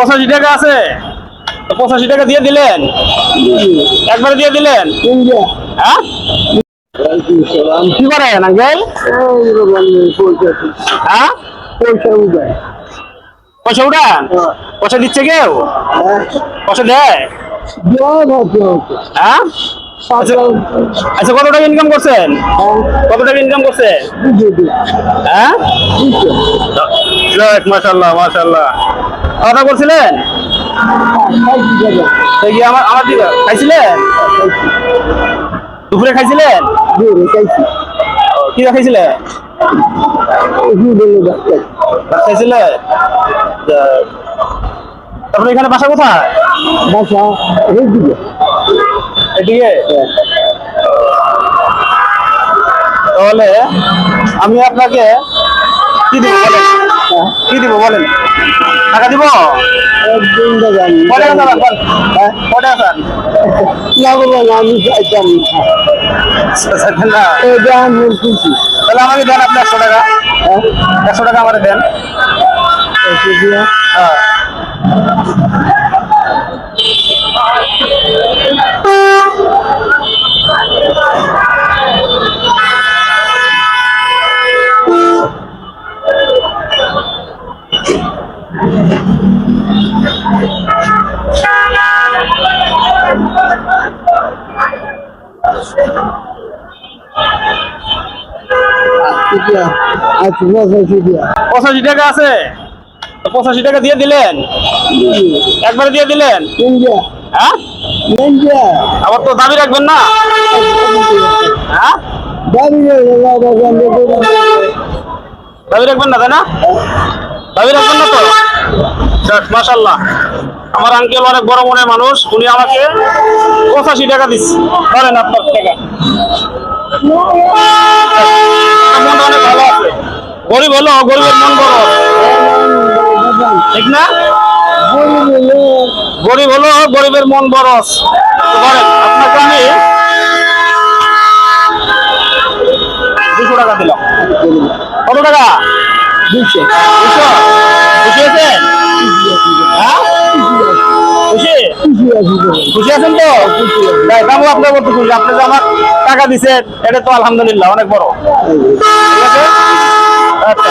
85 টাকা আছে, 85 টাকা দিয়ে দিলেন, একবারে দিয়ে দিলেন। হ্যাঁ, কি করেন আঙ্কেল? হ্যাঁ, পয়সা উঠান? পয়সা দিচ্ছে কেউ? পয়সা দেয়? হ্যাঁ, আচ্ছা কত টাকা ইনকাম করছেন? কত টাকা ইনকাম করছেন? হ্যাঁ, মাশাআল্লাহ মাশাআল্লাহ। কথা বলছিলেন দেখি আমার দিকে খাইছিলেন? দুপুরে খাইছিলেন? কি খাইছিলেন? খাইছিলেন? তারপরে এখানে বাসা কোথায়? বাসা এদিকে। এদিকে? তাহলে আমি আপনাকে কি দিব বলেন? কি দিব বলেন? টাকা দিব? একদিন দেবেন। কটা দেবেন? কটা দেবেন? না বলবেন আমি চাইতাম না। এটা আমি খুশি। তাহলে আমাকে দেন আপনি 100 টাকা। 100 টাকা আমাকে দেন। হ্যাঁ, আচ্ছা 85 টাকা আছে, 85 টাকা দিয়ে দিলেন, একবারে দিয়ে দিলেন। হ্যাঁ, আবার তো দাবি রাখবেন না। হ্যাঁ, দাবি রাখবেন না, তাই না? দাবি রাখবেন না তো? মাশাআল্লাহ, আমার আঙ্কেল অনেক বড় মনের মানুষ, উনি আমাকে 85 টাকা দিচ্ছে। ধরেন আপনার টাকা, মনটা অনেক ভালো আছে। গরিব হলো, গরিবের মন বড়, ঠিক না? গরিব হলো, গরিবের মন বড়। ধরেন আপনাকে আমি 200 টাকা দিলাম। কত টাকা? 200। খুশি আছেন? হ্যাঁ, খুশি? খুশি আছেন তো? আমি আপনার করতে খুশি। আপনি যে আমার টাকা দিচ্ছেন, এটা তো আলহামদুলিল্লাহ অনেক বড়। ঠিক আছে, আচ্ছা।